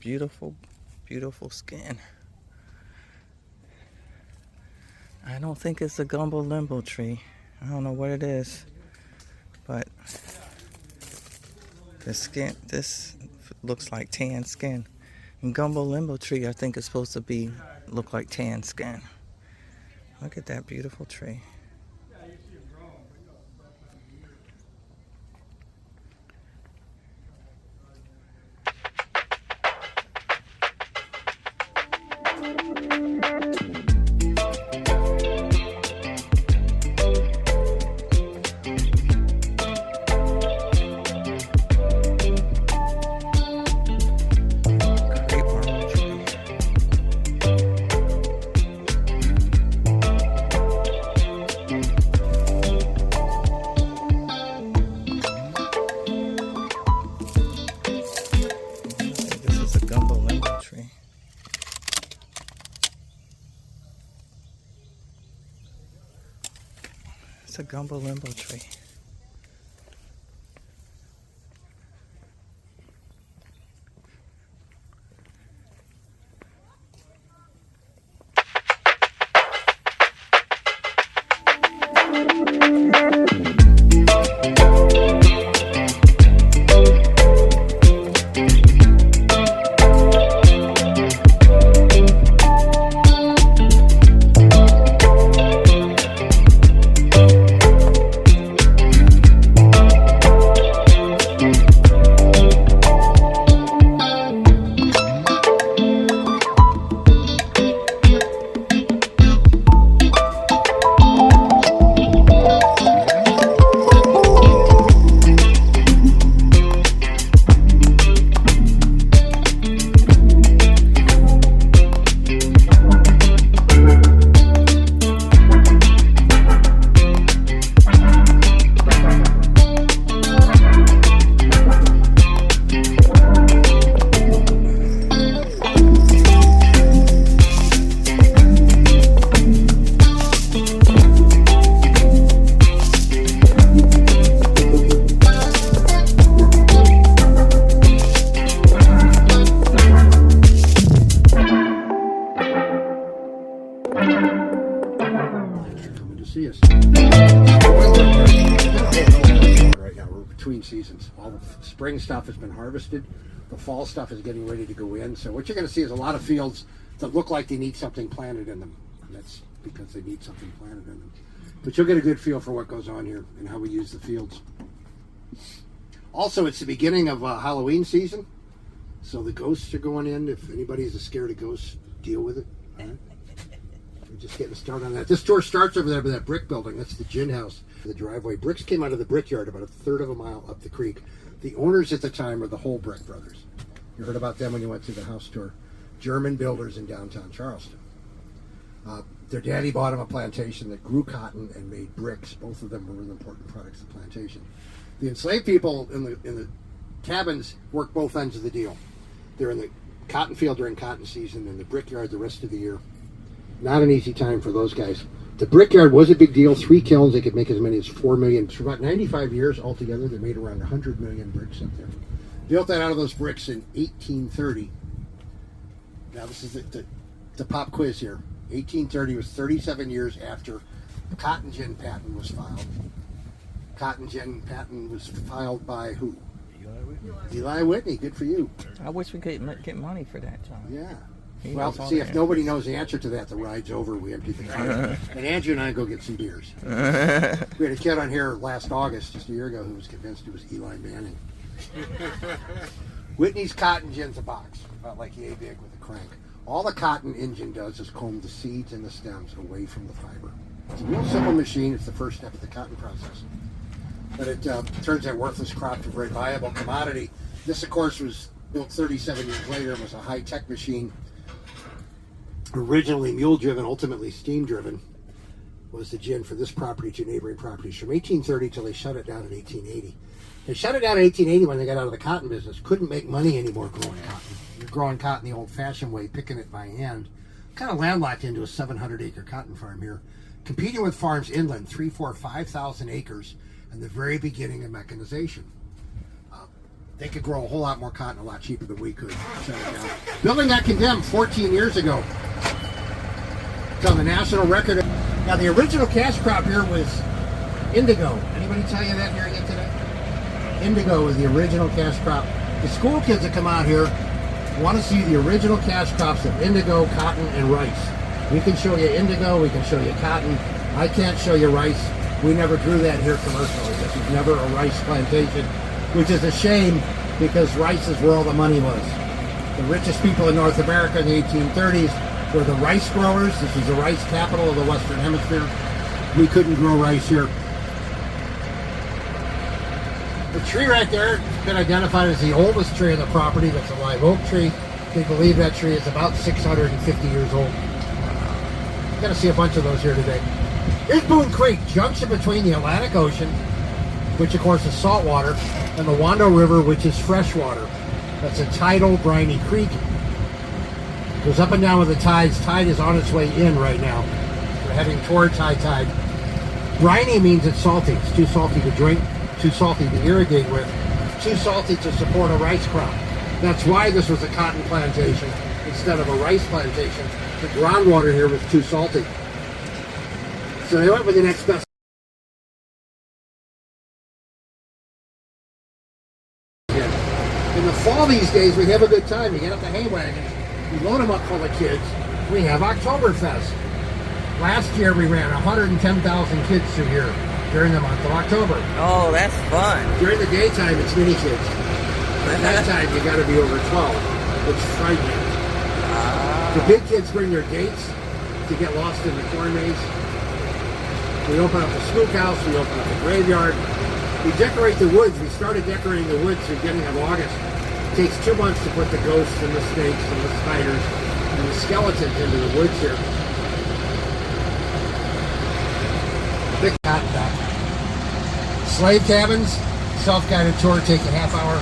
beautiful, beautiful skin. I don't think it's a gumbo limbo tree. I don't know what it is, but the skin, this looks like tan skin. And gumbo limbo tree, I think, is supposed to look like tan skin. Look at that beautiful tree. It's a gumbo limbo tree. See us. Right now, we're between seasons. All the spring stuff has been harvested. The fall stuff is getting ready to go in. So what you're going to see is a lot of fields that look like they need something planted in them. And that's because they need something planted in them. But you'll get a good feel for what goes on here and how we use the fields. Also, it's the beginning of Halloween season. So the ghosts are going in. If anybody's scared of ghosts, deal with it. All right? We're just getting started on that. This tour starts over there by that brick building. That's the gin house. The driveway. Bricks came out of the brickyard about a third of a mile up the creek. The owners at the time were the Whole Brick Brothers. You heard about them when you went through the house tour. German builders in downtown Charleston. Their daddy bought them a plantation that grew cotton and made bricks. Both of them were really important products of the plantation. The enslaved people in the cabins work both ends of the deal. They're in the cotton field during cotton season and the brickyard the rest of the year. Not an easy time for those guys. The brickyard was a big deal. 3 kilns, they could make as many as 4 million. For about 95 years altogether, they made around 100 million bricks up there. Built that out of those bricks in 1830. Now this is the pop quiz here. 1830 was 37 years after the cotton gin patent was filed. Cotton gin patent was filed by who? Eli Whitney. Good for you. I wish we could get money for that, John. Yeah. Well, see, if nobody knows the answer to that, the ride's over. We empty the car. And Andrew and I go get some beers. We had a kid on here last August, just a year ago, who was convinced it was Eli Manning. Whitney's cotton gin's a box, about like yay big with a crank. All the cotton engine does is comb the seeds and the stems away from the fiber. It's a real simple machine. It's the first step of the cotton process. But it turns that worthless crop to a very viable commodity. This, of course, was built 37 years later. It was a high-tech machine. Originally mule-driven, ultimately steam-driven, was the gin for this property to neighboring properties from 1830 till they shut it down in 1880. They shut it down in 1880 when they got out of the cotton business. Couldn't make money anymore growing cotton. You're growing cotton the old-fashioned way, picking it by hand. Kind of landlocked into a 700-acre cotton farm here. Competing with farms inland, 3,000, 4,000, 5,000 acres, and the very beginning of mechanization. They could grow a whole lot more cotton a lot cheaper than we could. Shut it down. Building got condemned 14 years ago. It's on the national record. Now, the original cash crop here was indigo. Anybody tell you that here yet today? Indigo was the original cash crop. The school kids that come out here want to see the original cash crops of indigo, cotton, and rice. We can show you indigo, we can show you cotton. I can't show you rice. We never grew that here commercially. This was never a rice plantation, which is a shame because rice is where all the money was. The richest people in North America in the 1830s were the rice growers. This is the rice capital of the Western Hemisphere. We couldn't grow rice here. The tree right there has been identified as the oldest tree on the property. That's a live oak tree. They believe that tree is about 650 years old. You're going to see a bunch of those here today. Here's Boone Creek, junction between the Atlantic Ocean, which of course is saltwater, and the Wando River, which is freshwater. That's a tidal, briny creek. Goes up and down with the tides. Tide is on its way in right now. We're heading towards high tide. Briny means it's salty. It's too salty to drink, too salty to irrigate with, too salty to support a rice crop. That's why this was a cotton plantation instead of a rice plantation. The groundwater here was too salty. So they went with the next best. In the fall these days, we have a good time. You get up the hay wagons, we load them up full of kids. We have Oktoberfest. Last year we ran 110,000 kids through here during the month of October. Oh, that's fun. During the daytime, it's mini kids. At that time, you got to be over 12. It's frightening. The big kids bring their dates to get lost in the corn maze. We open up the spook house. We open up the graveyard. We decorate the woods. We started decorating the woods at the beginning of August. It takes 2 months to put the ghosts and the snakes and the spiders and the skeletons into the woods here. Big cotton back. Slave cabins, self-guided tour, take a half hour,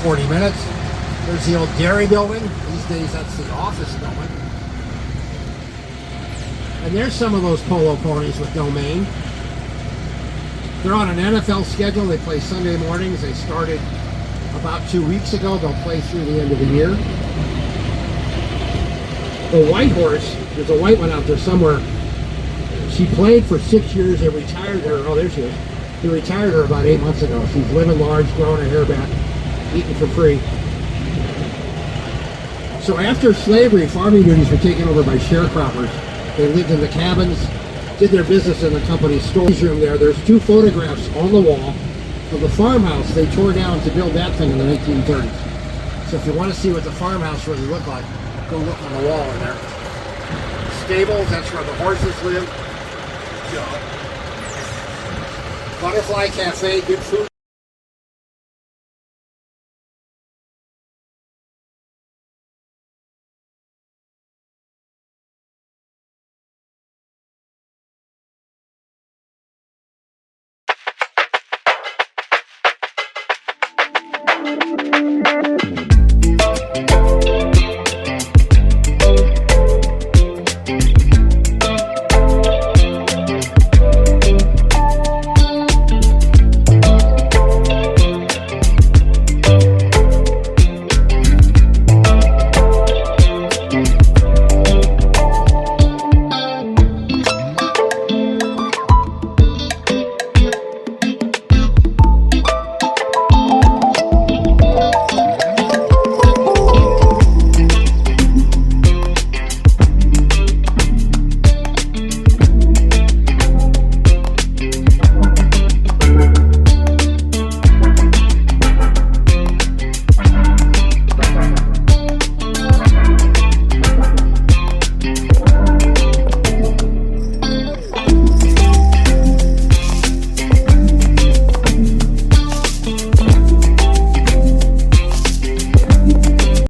40 minutes. There's the old dairy building. These days that's the office building. And there's some of those polo ponies with no mane. They're on an NFL schedule. They play Sunday mornings. They started about 2 weeks ago. They'll play through the end of the year. The white horse, there's a white one out there somewhere. She played for 6 years. They retired her. Oh, there she is. They retired her about 8 months ago. She's living large, growing her hair back, eating for free. So after slavery, farming duties were taken over by sharecroppers. They lived in the cabins, did their business in the company's storage room there. There's 2 photographs on the wall of the farmhouse they tore down to build that thing in the 1930s. So if you want to see what the farmhouse really looked like, go look on the wall in there. Stables, that's where the horses live. Butterfly Cafe, good food.